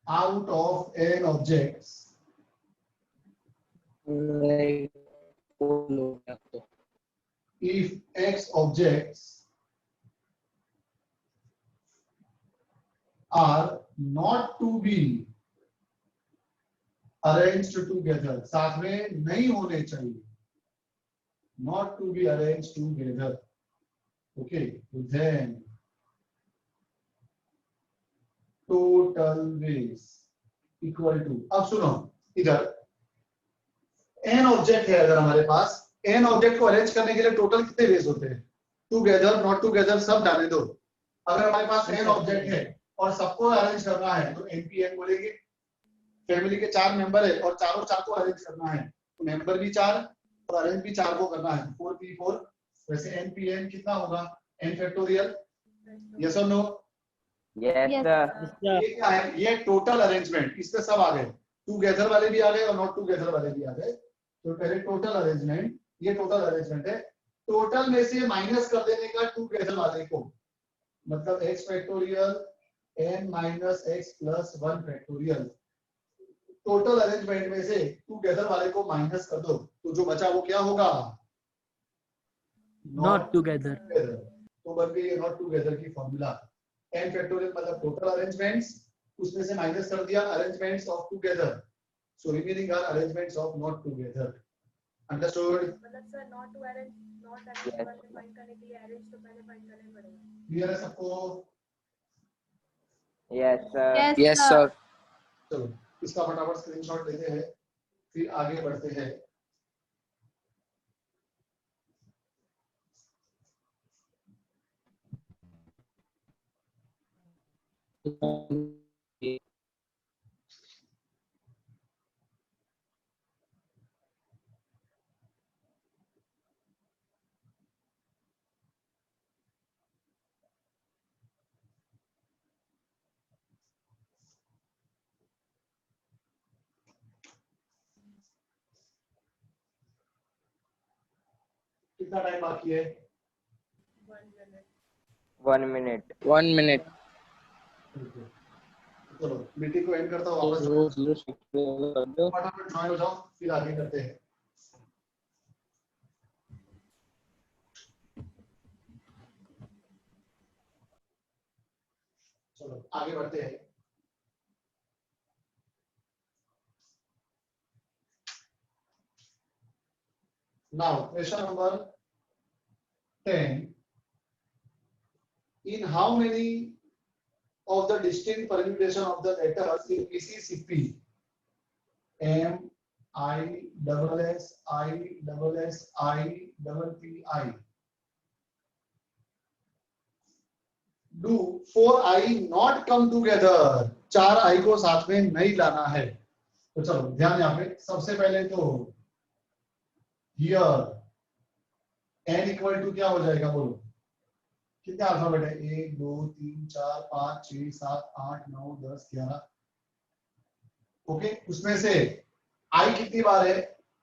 [SPEAKER 1] out of n objects if x objects are not to be arranged together, साथ में नहीं होने चाहिए, not to be arranged together. Okay, then total ways equal to, अब सुनो इधर n ऑब्जेक्ट है, अगर हमारे पास n ऑब्जेक्ट को अरेंज करने के लिए टोटल कितने वेज होते हैं, टुगेदर नॉट टुगेदर सब डालने दो। अगर हमारे पास n ऑब्जेक्ट है और सबको अरेंज करना है तो npn बोलेंगे। फैमिली के 4 मेंबर है और चारों 4 को अरेंज करना है तो मेंबर भी 4 और अरेंज भी 4 को करना है, 4p4। वैसे npn कितना होगा, n फैक्टोरियल, यस और नो?
[SPEAKER 2] Yes
[SPEAKER 3] Yes,
[SPEAKER 2] sir.
[SPEAKER 1] ये क्या है, ये टोटल अरेंजमेंट, इसमें सब आ गए, टुगेदर वाले भी आ गए और नॉट टुगेदर वाले भी आ गए। तो पहले टोटल अरेंजमेंट, ये टोटल अरेंजमेंट है, टोटल में से माइनस कर देने का टुगेदर वाले को, मतलब x factorial n minus x plus 1 factorial, total arrangement में से टुगेदर वाले को माइनस कर दो तो जो बचा वो क्या होगा,
[SPEAKER 6] नॉट टुगेदर।
[SPEAKER 1] तो बन गई नॉट टुगेदर की फॉर्मूला। n फैक्टोरियल मतलब टोटल अरेंजमेंट्स, उसमें से माइनस कर दिया arrangements of together, so remaining are arrangements of not together. Understood?
[SPEAKER 7] मतलब sir not to arrange, not arrange वाले फाइंड करने के लिए अरेंज तो पहले फाइंड करना ही पड़ेगा।
[SPEAKER 1] क्लियर है सबको?
[SPEAKER 2] Yes sir.
[SPEAKER 3] yes,
[SPEAKER 5] yes sir.
[SPEAKER 1] चलो इसका फटाफट स्क्रीनशॉट लेते हैं फिर आगे बढ़ते हैं। कितना टाइम बाकी है?
[SPEAKER 2] 1 मिनट।
[SPEAKER 5] 1 मिनट।
[SPEAKER 1] चलो मीटिंग को एंड करता हूँ, वापस फटाफट ज्वाइन हो जाओ फिर आगे करते हैं। चलो आगे बढ़ते हैं। Now question number 10. In how many of the distinct permutation of the letters in PCCP M, I, double S, I, double S, I, double P, I do 4I not come together? 4I को साथ में नहीं लाना है। तो चलो ध्यान यहाँ पे सबसे पहले तो here n इक्वल टू क्या हो जाएगा, बोलो कितने अल्फाबेट है, 1 2 3 4 5 6 7 8 9 10 11। ओके, उसमें से i कितनी बार है,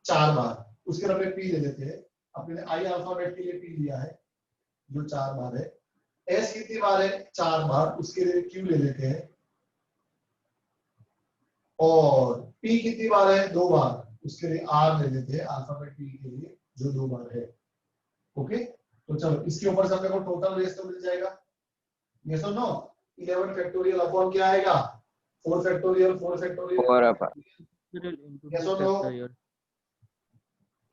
[SPEAKER 1] 4 बार, उसके लिए p ले लेते हैं। अपने i अल्फाबेट के लिए p लिया है जो 4 बार है। s कितनी बार है, 4 बार, उसके लिए q ले लेते हैं। और p कितनी बार है, 2 बार, उसके लिए r ले लेते हैं अल्फाबेट p के लिए जो 2 बार है। ओके, तो चलो इसके ऊपर से अपने को टोटल वेज तो मिल जाएगा, यस और नो? 11 फैक्टोरियल अपॉन क्या आएगा, 4 फैक्टोरियल 4 फैक्टोरियल
[SPEAKER 2] 4 अपन।
[SPEAKER 1] यस और नो?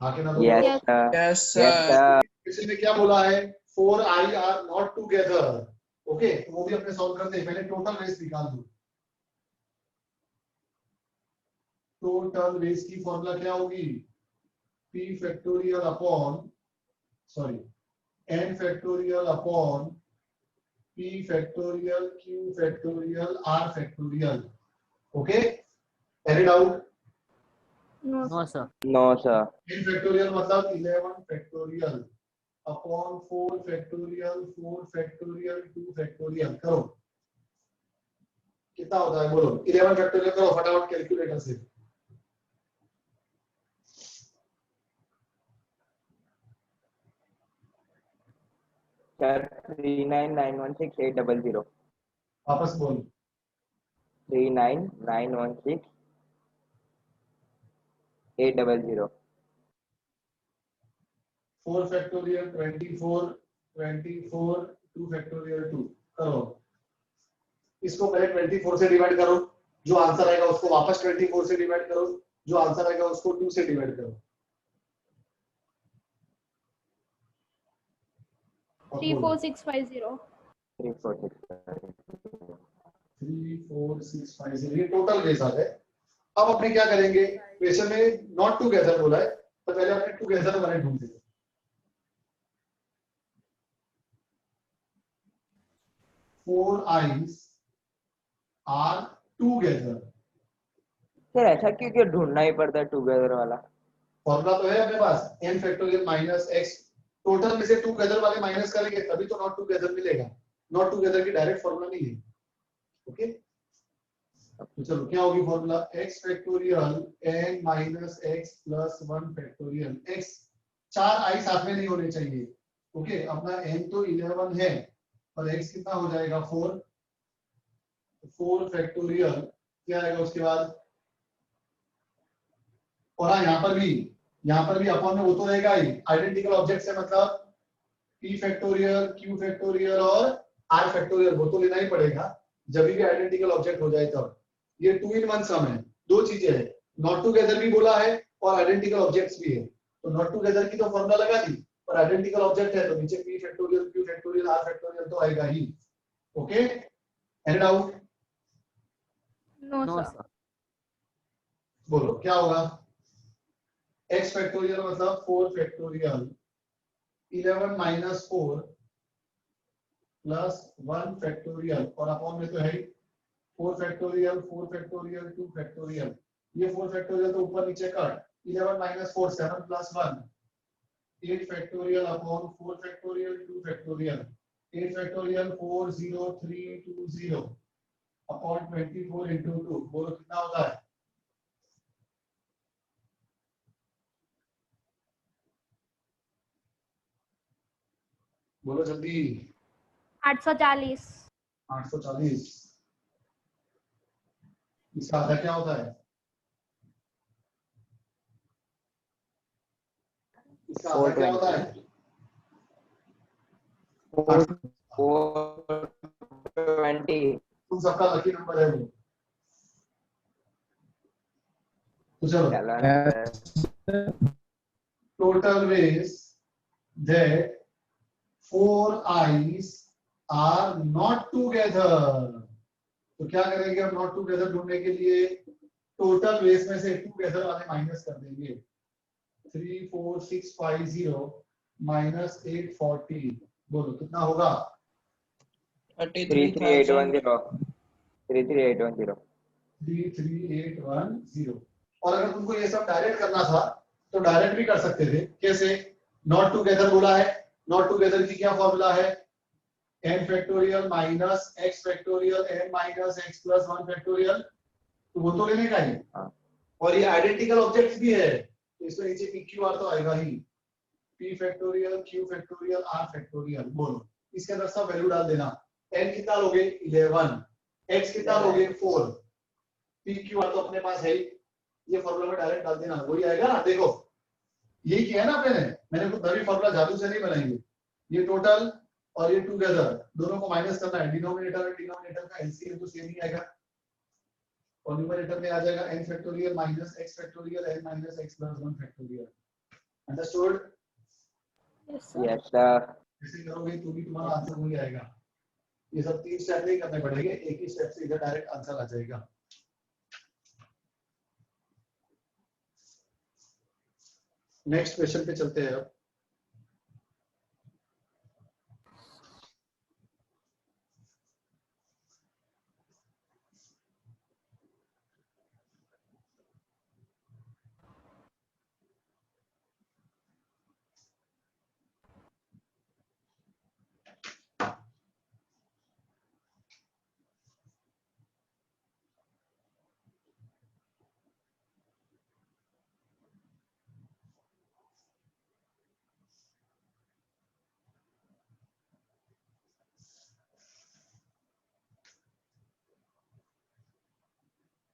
[SPEAKER 1] हाँ कि ना?
[SPEAKER 2] Yes
[SPEAKER 3] Yes.
[SPEAKER 2] Sir.
[SPEAKER 5] Yes
[SPEAKER 2] yes
[SPEAKER 5] sir.
[SPEAKER 2] Sir.
[SPEAKER 1] किसी ने क्या बोला है, 4I are not together. Okay, तो वो भी अपने सॉल्व करते हैं, पहले टोटल वेज निकाल दो। टोटल वेज की फॉर्मूला क्या होगी, p factorial upon sorry n factorial upon p factorial q factorial r factorial. Okay, any doubt?
[SPEAKER 3] no,
[SPEAKER 6] no sir.
[SPEAKER 2] No sir.
[SPEAKER 1] n factorial मतलब 11 factorial upon 4 factorial 4 factorial 2 factorial. करो कितना होता है, बोलो 11 factorial करो फटाफट कैलकुलेटर से।
[SPEAKER 2] सर 39916 800
[SPEAKER 1] वापस बोल।
[SPEAKER 2] 39916 800
[SPEAKER 1] 4 फैक्टोरियल 24 24 2 फैक्टोरियल 2 करो। इसको पहले 24 से डिवाइड करो, जो आंसर आएगा उसको वापस 24 से डिवाइड करो, जो आंसर आएगा उसको 2 से डिवाइड करो।
[SPEAKER 3] 34650
[SPEAKER 1] 34650 ये टोटल बेस आ गए। अब अपने क्या करेंगे, क्वेश्चन में नॉट टुगेदर बोला है तो पहले अपने टुगेदर वाले ढूंढेंगे। Four I's are together.
[SPEAKER 2] Sir ऐसा क्यों क्यों ढूंढना ही पड़ता है टुगेदर वाला?
[SPEAKER 1] फॉर्मूला तो है अपने पास n factorial minus x, total में से टुगेदर वाले माइनस करेंगे तभी तो नॉट टुगेदर मिलेगा। नॉट टुगेदर की डायरेक्ट फॉर्मूला नहीं है। ओके तो चलो क्या होगी formula, x factorial n minus x plus 1 factorial x। चार आई साथ में नहीं होने चाहिए। ओके अपना n तो 11 है और x कितना हो जाएगा 4। 4 फैक्टोरियल क्या आएगा उसके बाद, और हाँ यहाँ पर भी अपॉन में वो तो रहेगा ही, आइडेंटिकल ऑब्जेक्ट है मतलब p फैक्टोरियल q फैक्टोरियल और r फैक्टोरियल वो तो लेना ही पड़ेगा जब भी आइडेंटिकल ऑब्जेक्ट हो जाए तब। ये 2 in 1 सम है, दो चीजें हैं, नॉट टुगेदर भी बोला है और आइडेंटिकल ऑब्जेक्ट्स भी है। तो नॉट टुगेदर की तो फॉर्मूला लगा दी और आइडेंटिकल ऑब्जेक्ट है तो नीचे p factorial q factorial r factorial तो आएगा ही। Okay any doubt?
[SPEAKER 3] No
[SPEAKER 2] no
[SPEAKER 3] sir.
[SPEAKER 2] Sir.
[SPEAKER 1] बोलो क्या होगा, x फैक्टोरियल मतलब 4 फैक्टोरियल 11 माइनस 4 प्लस 1 फैक्टोरियल और अपॉन में तो है 4 फैक्टोरियल 4 फैक्टोरियल 2 फैक्टोरियल। ये 4 फैक्टोरियल तो ऊपर नीचे cut, 11 minus 4 7 plus 1 8 factorial upon 4 factorial 2 factorial 8 factorial 40320 upon 24 into 2। बोलो कितना होता है? बोलो जल्दी।
[SPEAKER 3] 840।
[SPEAKER 1] 840। इसका आधा क्या होता है? इसका आधा क्या होता है?
[SPEAKER 2] 420
[SPEAKER 1] तुम सबका लकी नंबर है वो। तो चलो
[SPEAKER 2] चलो
[SPEAKER 1] total veg that 4 eyes are not together। तो क्या करेंगे अब नॉट टुगेदर ढूंढने के लिए, टोटल वेज में से टुगेदर वाले माइनस कर देंगे। 34650 माइनस 840 बोलो कितना होगा?
[SPEAKER 2] 33810 33810
[SPEAKER 1] 33810। और अगर तुमको ये सब डायरेक्ट करना था तो डायरेक्ट भी कर सकते थे। कैसे? नॉट टुगेदर बोला है, नॉट टुगेदर की क्या फॉर्मूला है, n factorial minus x factorial n minus x plus 1 factorial. तो वो तो लेने का ही और ये आइडेंटिकल ऑब्जेक्ट्स भी है तो इसमें नीचे pqr तो आएगा ही, p factorial q factorial r factorial. बोलो इसके अंदर सब वैल्यू डाल देना। n कितना लोगे 11, x कितना लोगे 4, pqr तो अपने पास है ही, ये फॉर्मूला में डायरेक्ट डाल देना वही आएगा ना। देखो यही किया है ना अपने, मैंने कुछ नई फॉर्मूला जादू से नहीं बनाई। ये टोटल और ये टुगेदर दोनों को माइनस करना है, डिनोमिनेटर और डिनोमिनेटर का एलसीएम तो सेम ही आएगा और न्यूमरेटर में आ जाएगा n factorial minus x factorial n minus x plus 1 factorial. Understood?
[SPEAKER 3] Yes sir.
[SPEAKER 2] Yes sir.
[SPEAKER 1] ऐसे करोगे तो भी तुम्हारा आंसर वही आएगा। ये सब 3 स्टेप नहीं करने पड़ेंगे, एक ही स्टेप से इधर डायरेक्ट आंसर आ जाएगा। नेक्स्ट क्वेश्चन पे चलते हैं अब।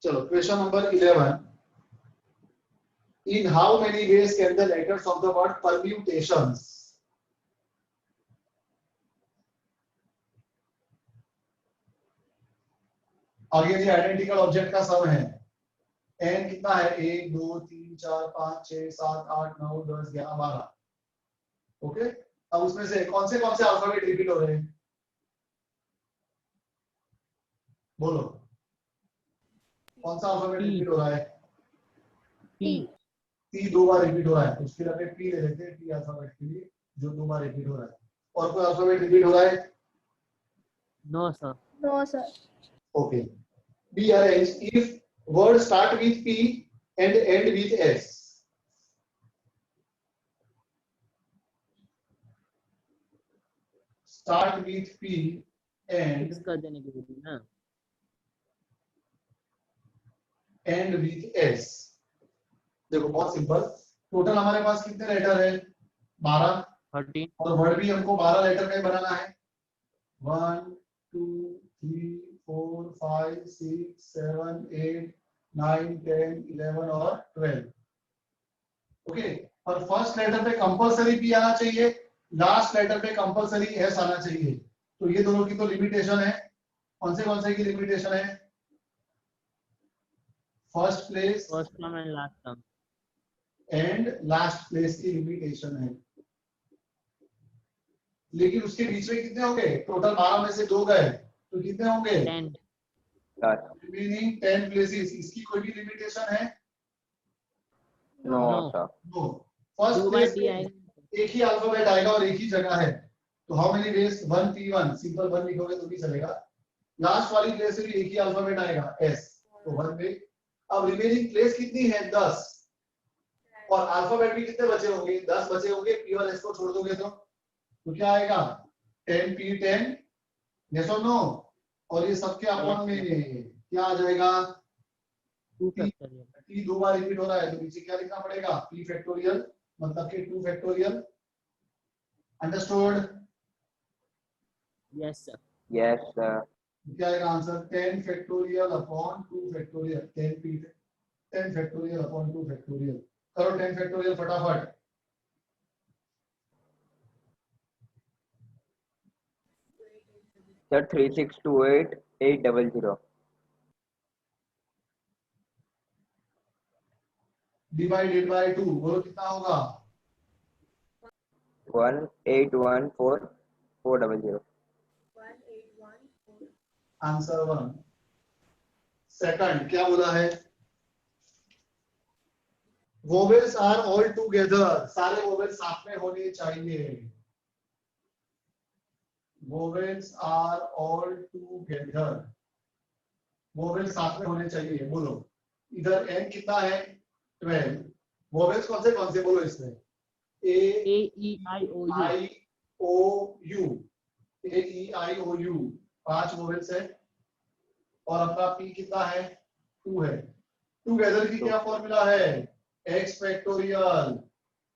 [SPEAKER 1] चलो question number 11. In how many ways can the letters of the word permutations? आगे जी आइडेंटिकल ऑब्जेक्ट का सम है. n कितना है? 1 2 3 4 5 6 7 8 9 10 11 12. ओके, अब उसमें से कौन से अल्फाबेट रिपीट हो रहे हैं? बोलो, कौन सा अल्फाबेट रिपीट हो रहा है?
[SPEAKER 3] T.
[SPEAKER 1] टी 2 बार रिपीट हो रहा है, तो फिर अपने पी ले लेते हैं. टी अल्फाबेट के लिए जो 2 बार रिपीट हो रहा है. और कोई अल्फाबेट रिपीट हो रहा है?
[SPEAKER 4] No, sir.
[SPEAKER 3] No, sir.
[SPEAKER 1] Okay. Be arrange if word start with P and and with S. Start with P and
[SPEAKER 4] Fix कर देने की बोली ना.
[SPEAKER 1] And with S. देखो बहुत सिंपल. टोटल हमारे पास कितने लेटर है? 12.
[SPEAKER 4] 13.
[SPEAKER 1] और वर्ड भी हमको 12 लेटर का ही बनाना है. 1 2 3 4 5 6 7 8 9 10 11 और 12. ओके, और फर्स्ट लेटर पे कंपलसरी पी आना चाहिए, लास्ट लेटर पे कंपलसरी एस आना चाहिए. तो ये दोनों की तो लिमिटेशन है. कौन से की लिमिटेशन है? First place
[SPEAKER 4] First term and last term.
[SPEAKER 1] And last place की लिमिटेशन है. लेकिन उसके बीच में कितने होंगे? टोटल 12 में से 2 गए तो कितने होंगे?
[SPEAKER 4] 10.
[SPEAKER 1] Remaining 10 places. इसकी कोई भी लिमिटेशन है?
[SPEAKER 2] No
[SPEAKER 4] No.
[SPEAKER 2] Sir.
[SPEAKER 1] No. First
[SPEAKER 4] 2 बार
[SPEAKER 1] प्लेस
[SPEAKER 4] डी
[SPEAKER 1] में
[SPEAKER 4] आएगा.
[SPEAKER 1] एक ही अल्फाबेट आएगा और एक ही जगह है. तो how many veg? 1 P1 simple 1 लिखोगे तो भी चलेगा. लास्ट वाली प्लेस से भी एक ही अल्फाबेट आएगा S, तो 1 वे. अब रिमेनिंग प्लेस कितनी है? 10. और अल्फाबेट भी कितने बचे होंगे? 10 बचे होंगे. P और S को छोड़ दोगे तो क्या आएगा? 10 P10. यस और नो? और ये सबके अपॉन में क्या आ जाएगा?
[SPEAKER 4] 2 factorial.
[SPEAKER 1] P 2 बार रिपीट हो रहा है तो नीचे क्या लिखना पड़ेगा? P फैक्टोरियल, मतलब कि 2 factorial. Understood?
[SPEAKER 4] Yes, sir.
[SPEAKER 2] Yes sir.
[SPEAKER 1] क्या आएगा answer? 10 factorial upon 2 factorial. 10 factorial upon 2 factorial. करो 10 फैक्टोरियल फटाफट.
[SPEAKER 2] सर 3628 800.
[SPEAKER 1] डिवाइडेड बाय 2 बोलो कितना होगा?
[SPEAKER 2] 1814 400.
[SPEAKER 7] 1814.
[SPEAKER 1] आंसर 1. सेकंड क्या बोला है? Vowels are all together. सारे वोवेल्स साथ में होने चाहिए. Vowels are all together. Vowels साथ में होने चाहिए. बोलो इधर n कितना है? 12. वोवेल्स कौन से बोलो इसमें? A
[SPEAKER 4] A E I O U.
[SPEAKER 1] I O U. A E I O U 5 vowels है. और अपना P कितना है? 2 है. टुगेदर की क्या फॉर्मूला है? x factorial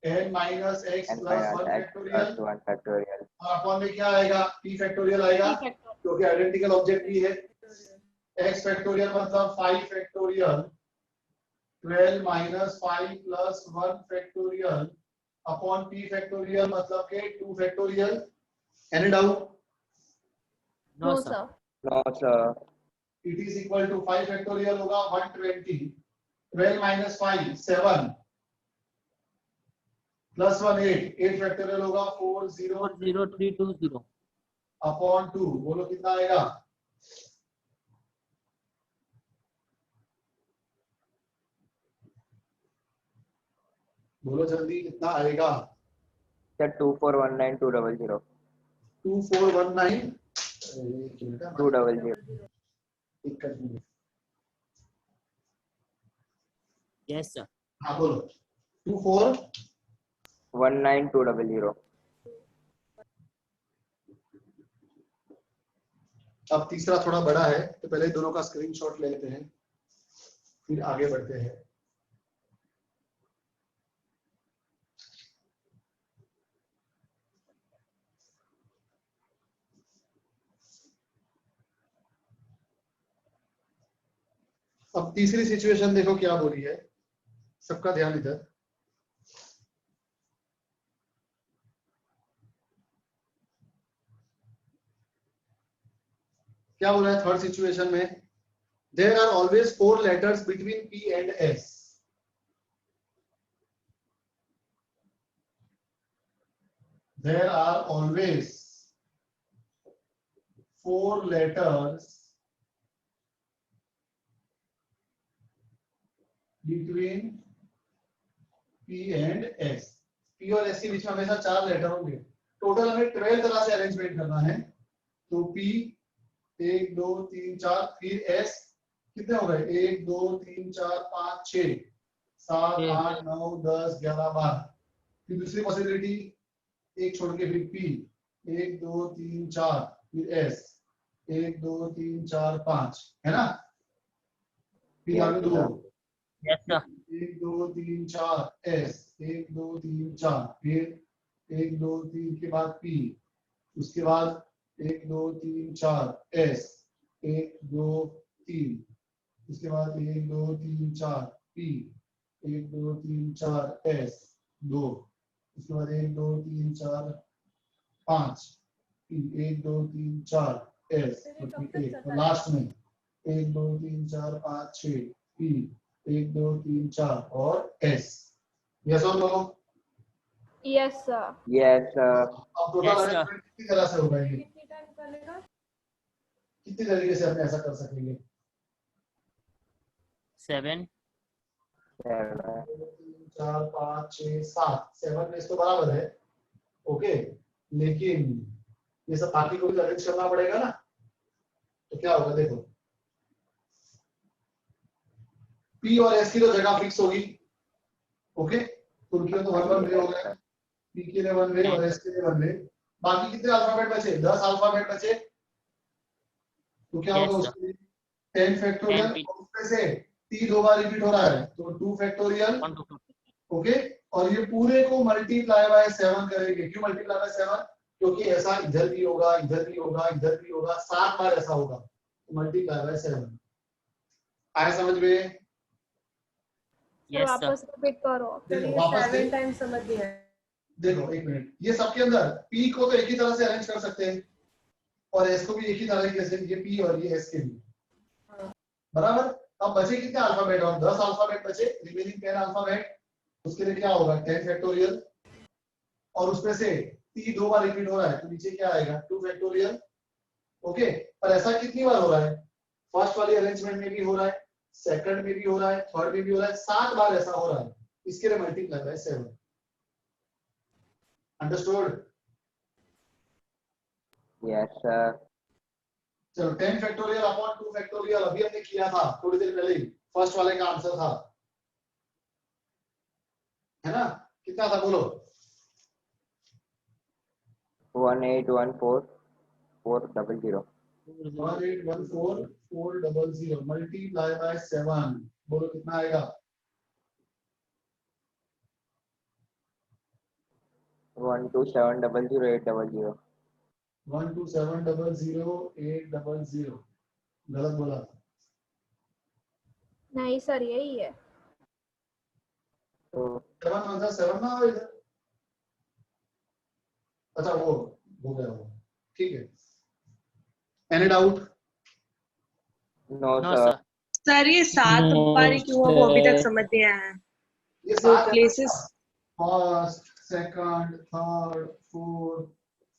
[SPEAKER 1] n minus x
[SPEAKER 2] n
[SPEAKER 1] plus 1
[SPEAKER 2] minus x
[SPEAKER 1] factorial.
[SPEAKER 2] plus 1 factorial.
[SPEAKER 1] और अपॉन में क्या आएगा? P फैक्टोरियल आएगा
[SPEAKER 3] P factor.
[SPEAKER 1] क्योंकि आइडेंटिकल ऑब्जेक्ट भी है. x फैक्टोरियल मतलब 5 factorial 12 minus 5 plus 1 factorial upon P factorial मतलब के 2 factorial. Any doubt?
[SPEAKER 4] No,
[SPEAKER 3] No,
[SPEAKER 4] sir.
[SPEAKER 3] sir.
[SPEAKER 2] No sir.
[SPEAKER 1] It is equal to 5 factorial होगा 120. 12 माइनस 5 7 प्लस 1 8. 8 फैक्टोरियल होगा
[SPEAKER 4] 40320.
[SPEAKER 1] Upon 2. बोलो कितना आएगा? बोलो जल्दी कितना आएगा?
[SPEAKER 2] सर 2419 200.
[SPEAKER 1] 2419
[SPEAKER 2] 200.
[SPEAKER 4] Yes, sir.
[SPEAKER 1] हाँ बोलो 24.
[SPEAKER 2] 19 200.
[SPEAKER 1] अब तीसरा थोड़ा बड़ा है तो पहले दोनों का स्क्रीनशॉट ले लेते हैं फिर आगे बढ़ते हैं. अब तीसरी सिचुएशन देखो क्या बोली है, सबका ध्यान इधर। क्या बोला है थर्ड सिचुएशन में? There are always 4 letters between P and S। There are always 4 letters between P and S। P और S के बीच में हमेशा 4 लेटर होंगे। टोटल हमें 12 तरह से अरेंजमेंट करना है। तो P 1 2 3 4, फिर S कितने हो गए? 1 2 3 4 5 6 7 8 9 10 11 12। फिर दूसरी पॉसिबिलिटी एक छोड़ के फिर P 1 2 3 4, फिर S 1 2 3 4 5, है ना? फिर आगे 2
[SPEAKER 4] यस सर
[SPEAKER 1] 1 2 3 4 S 1 2 3 4, फिर 1 2 3 के बाद P, उसके बाद 1 2 3 4 S 1 2 3, उसके बाद 1 2 3 4 P 1 2 3 4 S 2, उसके बाद 1 2 3 4 5 1 2 3 4 S और लास्ट में 1 2 3 4 5 6 P 1 2 3 4 और S। यस और no?
[SPEAKER 3] Yes sir.
[SPEAKER 2] Yes sir.
[SPEAKER 1] अब टोटल
[SPEAKER 4] Yes, sir.
[SPEAKER 1] अरेंजमेंट कितनी तरह से होगा ये?
[SPEAKER 7] कितनी टाइम करेगा?
[SPEAKER 1] कितनी तरीके से हम ऐसा कर सकेंगे?
[SPEAKER 4] 7
[SPEAKER 1] 3 4 5 6 7, 7 में इसको बराबर है। ओके, लेकिन ये सब बाकी को भी अरेंज करना पड़ेगा ना। तो क्या होगा देखो, P और S की तो जगह फिक्स होगी। ओके, तो उनके तो 1 1 वे हो गया। P के लिए 1 वे और S के लिए 1 वे। बाकी कितने अल्फाबेट बचे? 10 अल्फाबेट बचे। तो क्या
[SPEAKER 4] Yes,
[SPEAKER 1] होगा
[SPEAKER 4] sir.
[SPEAKER 1] उसके लिए? 10 फैक्टोरियल,
[SPEAKER 4] 10
[SPEAKER 1] और उसमें से T 2 बार रिपीट हो रहा है तो 2 फैक्टोरियल।
[SPEAKER 4] 1 2 2
[SPEAKER 1] ओके, और ये पूरे को मल्टीप्लाई बाय 7 करेंगे। क्यों मल्टीप्लाई बाय 7? क्योंकि ऐसा इधर भी होगा, इधर भी होगा, इधर भी होगा, 7 बार ऐसा होगा। तो मल्टीप्लाई बाय 7। आया समझ में?
[SPEAKER 3] Sir
[SPEAKER 4] Yes, sir.
[SPEAKER 3] वापस रिपीट करो।
[SPEAKER 1] देखो वापस
[SPEAKER 7] 7 टाइम समझ गया है।
[SPEAKER 1] देखो एक मिनट, ये सबके अंदर P को तो एक ही तरह से अरेंज कर सकते हैं और S को भी एक ही तरीके से, ये P और ये S के भी बराबर। अब बचे कितने अल्फाबेट? और 10 अल्फाबेट बचे, रिमेनिंग 10 अल्फाबेट। उसके लिए क्या होगा? 10 फैक्टोरियल, और उसमें से T 2 बार रिपीट हो रहा है तो नीचे क्या आएगा? 2 फैक्टोरियल। ओके, पर ऐसा कितनी बार हो रहा है? फर्स्ट वाली अरेंजमेंट में भी हो रहा है, सेकंड में भी हो रहा है, थर्ड में भी हो रहा है, 7 बार ऐसा हो रहा है। इसके लिए multiply by 7। Understood?
[SPEAKER 2] Yes sir.
[SPEAKER 1] चलो 10 फैक्टोरियल अपॉन 2 फैक्टोरियल अभी हमने किया था थोड़ी देर पहले ही, फर्स्ट वाले का आंसर था, है ना? कितना था बोलो?
[SPEAKER 2] 1814 400।
[SPEAKER 1] 1814 400 मल्टीप्लाई बाय 7, बोलो कितना आएगा?
[SPEAKER 2] 12700
[SPEAKER 1] 12700 800। गलत बोला।
[SPEAKER 3] नहीं सर यही है।
[SPEAKER 2] तो
[SPEAKER 1] 7 कौन सा? 7 ना हो इधर। अच्छा वो हो गया वो, ठीक है। Any doubt?
[SPEAKER 2] No
[SPEAKER 4] No,
[SPEAKER 2] sir.
[SPEAKER 4] sir.
[SPEAKER 5] Sir ये 7
[SPEAKER 4] No,
[SPEAKER 5] बारी क्यों है वो अभी तक
[SPEAKER 4] sir.
[SPEAKER 5] समझ नहीं आया है।
[SPEAKER 1] ये
[SPEAKER 5] वो
[SPEAKER 1] 7
[SPEAKER 5] places
[SPEAKER 1] first, second, third, fourth,
[SPEAKER 5] आप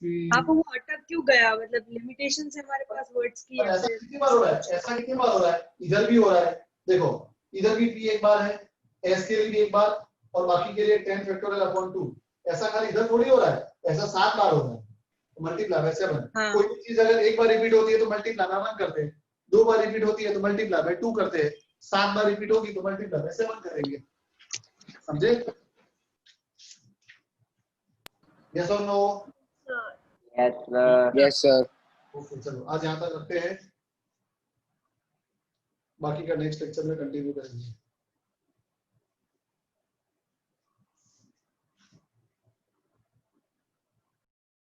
[SPEAKER 1] फिफ्थ।
[SPEAKER 5] वो अटक क्यों गया, मतलब लिमिटेशन से हमारे पास वर्ड्स की
[SPEAKER 1] पर
[SPEAKER 5] या
[SPEAKER 1] ऐसा
[SPEAKER 5] फिर
[SPEAKER 1] कितनी बार हो रहा है? ऐसा कितनी बार हो रहा है? इधर भी हो रहा है। देखो इधर भी P एक बार है, S के लिए भी एक बार, और बाकी के लिए 10 फैक्टोरियल अपॉन 2। ऐसा खाली इधर थोड़ी हो रहा है, ऐसा 7 बार हो रहा है। Multiply by 7।
[SPEAKER 5] हाँ।
[SPEAKER 1] कोई भी चीज अगर एक बार रिपीट होती है तो मल्टीप्लाई बाय 1 करते हैं, 2 बार रिपीट होती है तो मल्टीप्लाई बाय 2 करते हैं, 7 बार रिपीट होगी तो मल्टीप्लाई बाय 7 करेंगे। समझे? यस और no?
[SPEAKER 2] Yes sir.
[SPEAKER 5] Yes sir.
[SPEAKER 1] Okay चलो आज यहाँ तक रखते हैं, बाकी का नेक्स्ट लेक्चर में कंटिन्यू करेंगे।